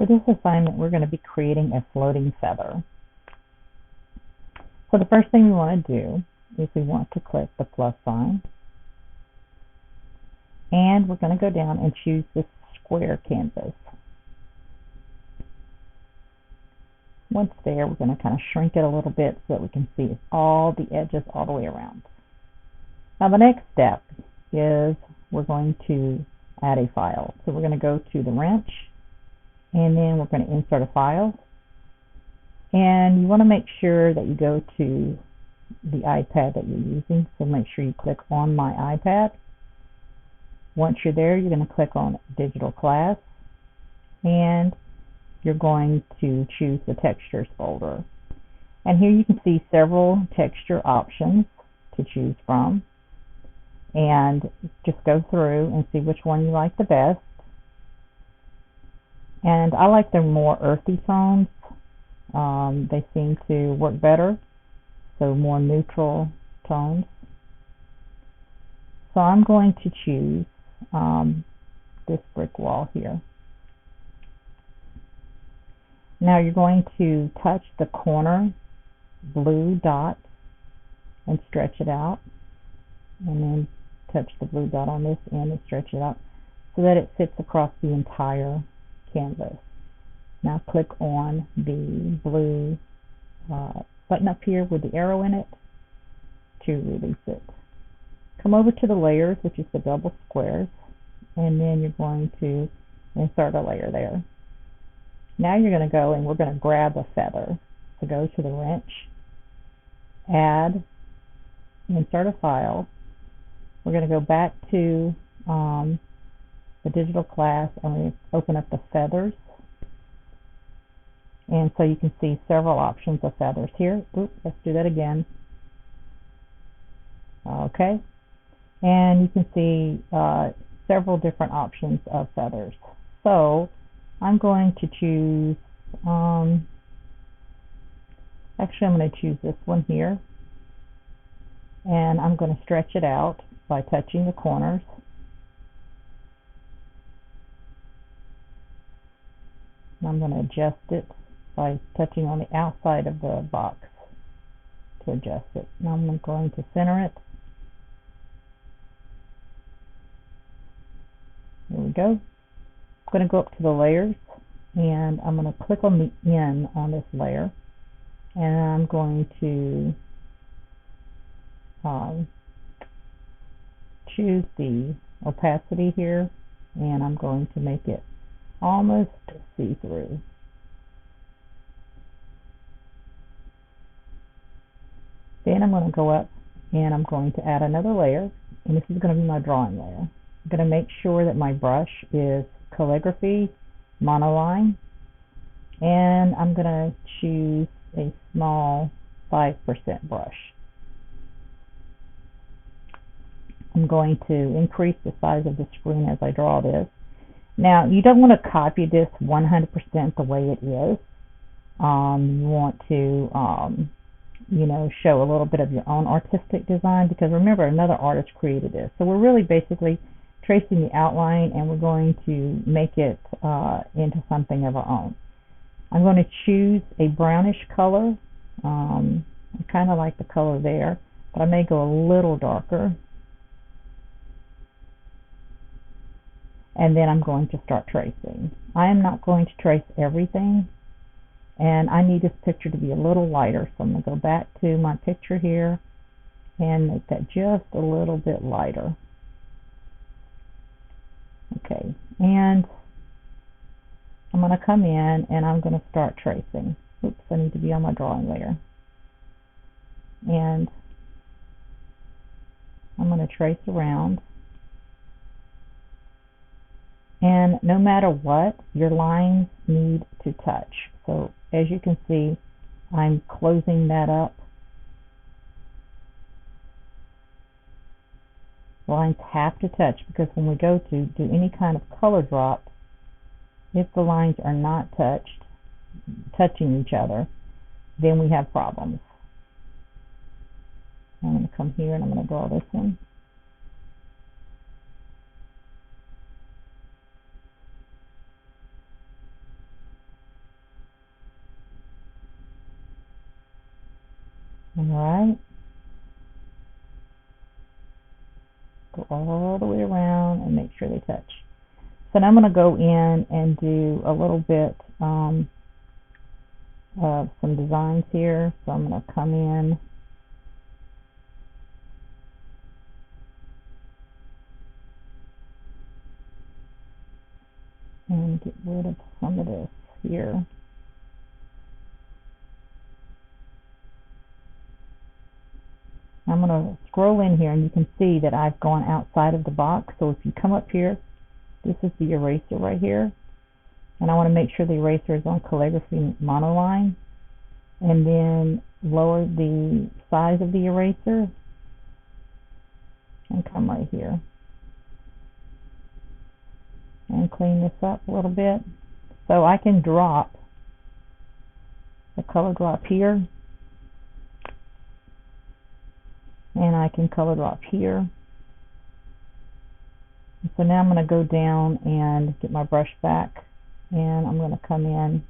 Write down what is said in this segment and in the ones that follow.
For this assignment, we're going to be creating a floating feather. So the first thing we want to do is we want to click the plus sign, and we're going to go down and choose the square canvas. Once there, we're going to kind of shrink it a little bit so that we can see all the edges all the way around. Now the next step is we're going to add a file. So we're going to go to the wrench, and then we're going to insert a file. And you want to make sure that you go to the iPad that you're using. So make sure you click on My iPad. Once you're there, you're going to click on Digital Class, and you're going to choose the Textures folder. And here you can see several texture options to choose from. And just go through and see which one you like the best. And I like the more earthy tones. They seem to work better, so more neutral tones. So I'm going to choose this brick wall here. Now you're going to touch the corner blue dot and stretch it out, and then touch the blue dot on this end and stretch it out so that it fits across the entire canvas. Now click on the blue button up here with the arrow in it to release it. Come over to the layers, which is the double squares, and then you're going to insert a layer there. Now you're going to go and we're going to grab a feather. So go to the wrench, add, insert a file. We're going to go back to the digital class, and we open up the feathers. And so you can see several options of feathers here. Oops, let's do that again. Okay. And you can see several different options of feathers. So I'm going to choose, actually I'm going to choose this one here. And I'm going to stretch it out by touching the corners. And I'm going to adjust it by touching on the outside of the box to adjust it. Now I'm going to center it. There we go. I'm going to go up to the layers, and I'm going to click on the N on this layer, and I'm going to choose the opacity here, and I'm going to make it almost see-through. Then I'm going to go up and I'm going to add another layer, and this is going to be my drawing layer. I'm going to make sure that my brush is calligraphy monoline, and I'm going to choose a small 5% brush. I'm going to increase the size of the screen as I draw this. Now, you don't want to copy this 100% the way it is. You want to, you know, show a little bit of your own artistic design, because remember, another artist created this. So we're really basically tracing the outline, and we're going to make it into something of our own. I'm going to choose a brownish color. I kind of like the color there, but I may go a little darker. And then I'm going to start tracing. I am not going to trace everything, and I need this picture to be a little lighter, so I'm going to go back to my picture here and make that just a little bit lighter. Okay, and I'm going to come in and I'm going to start tracing. Oops, I need to be on my drawing layer. And I'm going to trace around. And no matter what, your lines need to touch. So as you can see, I'm closing that up. Lines have to touch, because when we go to do any kind of color drop, if the lines are not touching each other, then we have problems. I'm going to come here and I'm going to draw this one. Alright. Go all the way around and make sure they touch. So now I'm going to go in and do a little bit of some designs here. So I'm going to come in and get rid of some of this here. I'm going to scroll in here and you can see that I've gone outside of the box. So if you come up here, this is the eraser right here. And I want to make sure the eraser is on calligraphy monoline. And then lower the size of the eraser and come right here. And clean this up a little bit. So I can drop the color drop here. And I can color drop here. So now I'm going to go down and get my brush back, and I'm going to come in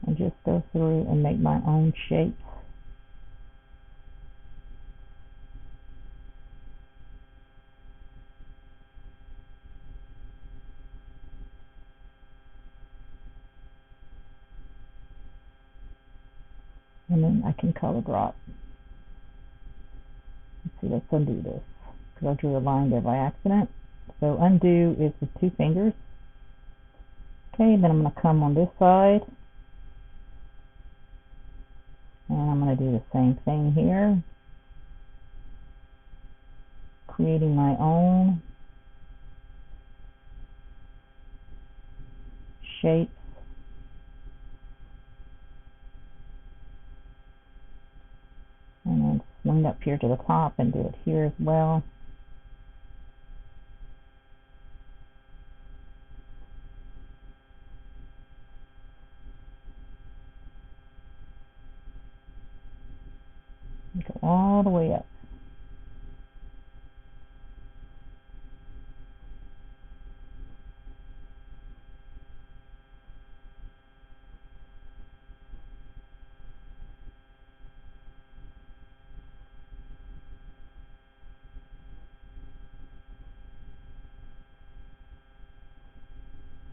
and just go through and make my own shapes. And then I can color drop. Let's see, let's undo this, because I drew a line there by accident. So undo is with 2 fingers. Okay, then I'm going to come on this side. And I'm going to do the same thing here. Creating my own shapes. And then swing up here to the top and do it here as well. And go all the way up.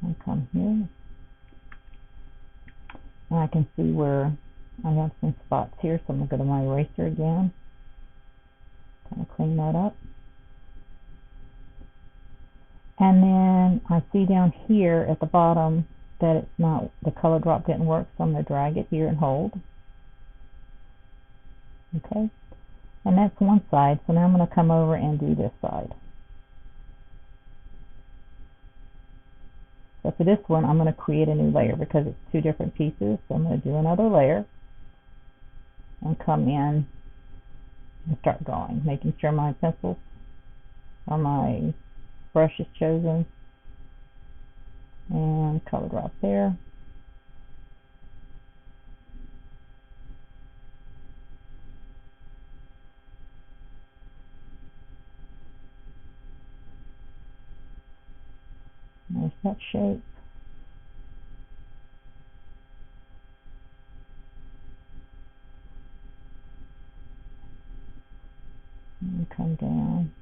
And come here. And I can see where I have some spots here, so I'm going to go to my eraser again. Kind of clean that up. And then I see down here at the bottom that it's not, the color drop didn't work, so I'm going to drag it here and hold. Okay. And that's one side, so now I'm going to come over and do this side. So for this one, I'm going to create a new layer because it's 2 different pieces. So I'm going to do another layer and come in and start drawing, making sure my pencil or my brush is chosen, and color drop there. There's that shape. And come down.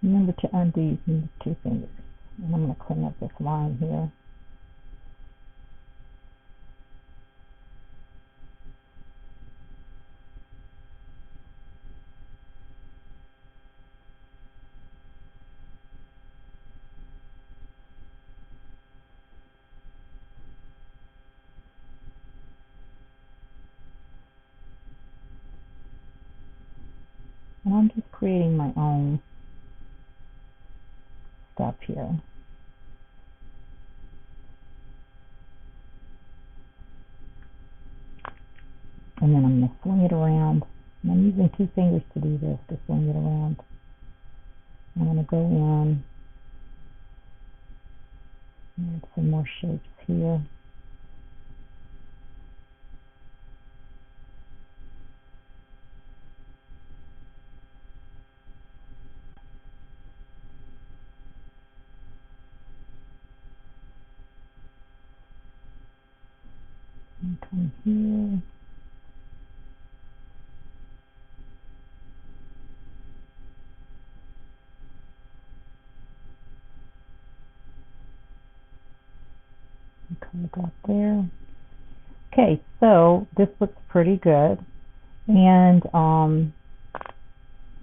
Remember to undo using the 2 fingers. And I'm going to clean up this line here. And I'm just creating my own stuff here. And then I'm going to swing it around. And I'm using 2 fingers to do this, to swing it around. I'm going to go in and add some more shapes here. And come here. And color that there. Okay, so this looks pretty good. And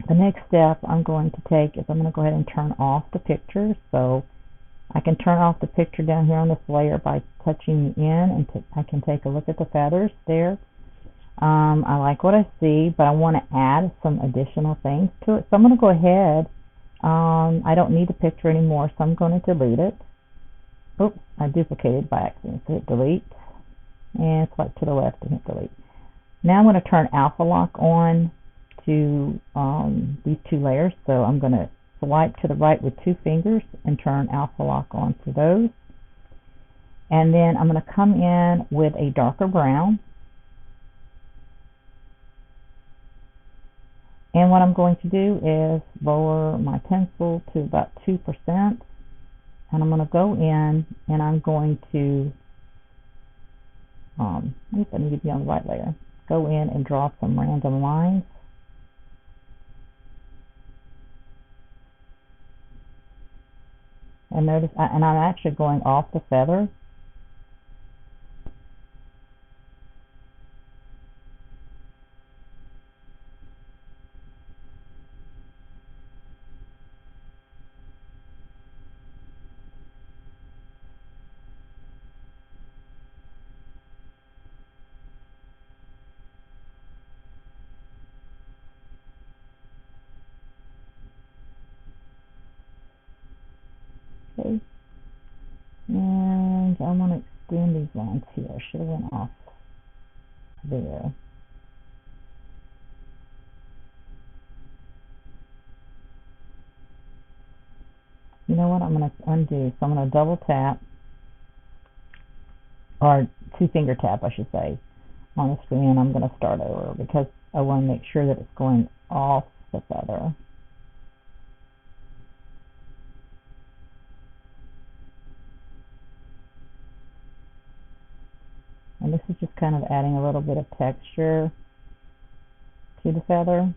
the next step I'm going to take is I'm going to go ahead and turn off the picture. So I can turn off the picture down here on this layer by touching the end, and I can take a look at the feathers there. I like what I see, but I want to add some additional things to it. So I'm going to go ahead. I don't need the picture anymore, so I'm going to delete it. Oops, I duplicated by accident. So hit delete, and select to the left and hit delete. Now I'm going to turn Alpha Lock on to these 2 layers. So I'm going to swipe to the right with 2 fingers and turn Alpha Lock on for those. And then I'm going to come in with a darker brown. And what I'm going to do is lower my pencil to about 2%. And I'm going to go in and I'm going to, I need to be on the right layer. Go in and draw some random lines. And notice, and I'm actually going off the feather. Okay. And I want to extend these lines here. I should have went off there. You know what? I'm going to undo. So I'm going to double tap, or 2 finger tap, I should say, on the screen. I'm going to start over because I want to make sure that it's going off the feather. And this is just kind of adding a little bit of texture to the feather.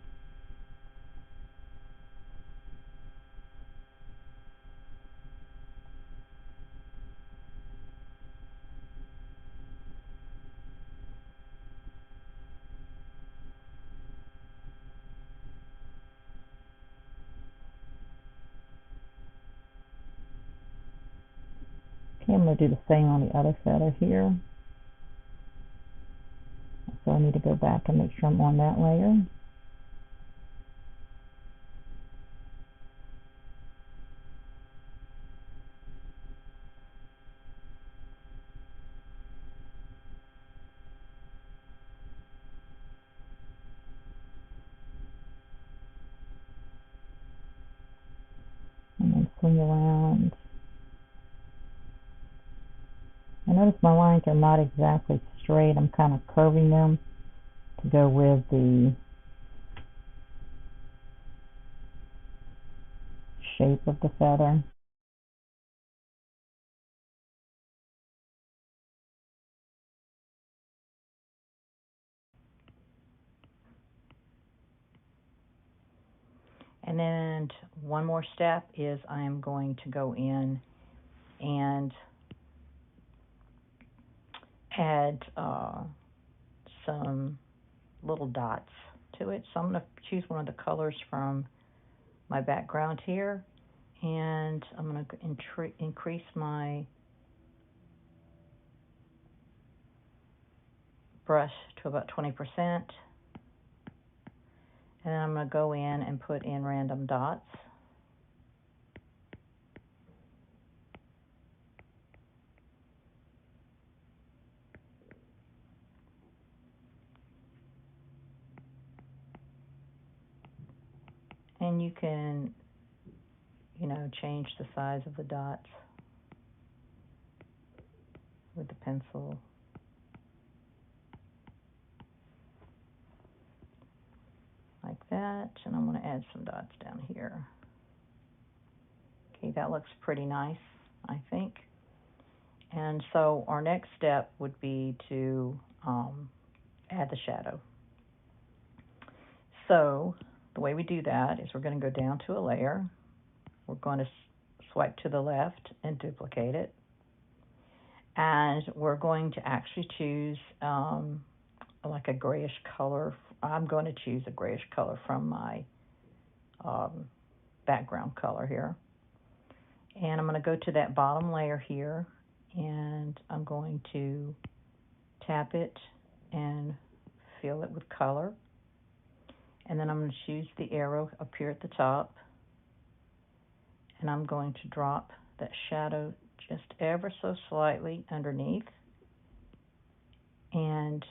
Okay, I'm going to do the same on the other feather here. So I need to go back and make sure I'm on that layer. And then swing around. I notice my lines are not exactly straight. I'm kind of curving them to go with the shape of the feather. And then one more step is I'm going to go in and add some little dots to it. So I'm going to choose one of the colors from my background here, and I'm going to increase my brush to about 20%. And then I'm going to go in and put in random dots. And you can, change the size of the dots with the pencil. Like that. And I'm going to add some dots down here. Okay, that looks pretty nice, I think. And so our next step would be to add the shadow. So the way we do that is we're going to go down to a layer. We're going to swipe to the left and duplicate it. And we're going to actually choose like a grayish color. I'm going to choose a grayish color from my background color here. And I'm going to go to that bottom layer here, and I'm going to tap it and fill it with color. And then I'm going to choose the arrow up here at the top, and I'm going to drop that shadow just ever so slightly underneath, and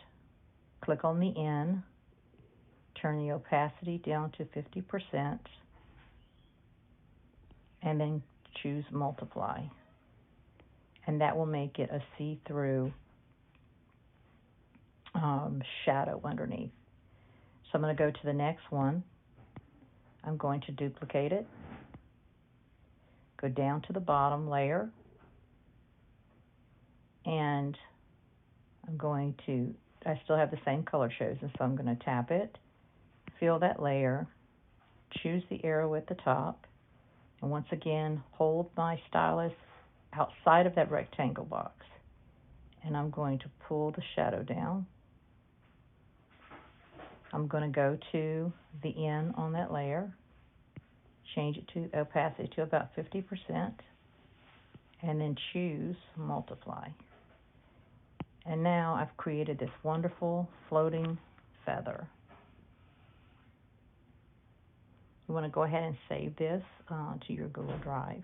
click on the N, turn the opacity down to 50%, and then choose multiply. And that will make it a see-through shadow underneath. So I'm going to go to the next one. I'm going to duplicate it, go down to the bottom layer, and I still have the same color chosen, so I'm going to tap it, fill that layer, choose the arrow at the top, and once again hold my stylus outside of that rectangle box, and I'm going to pull the shadow down. I'm going to go to the N on that layer, change it to opacity to about 50%, and then choose multiply. And now I've created this wonderful floating feather. You want to go ahead and save this to your Google Drive.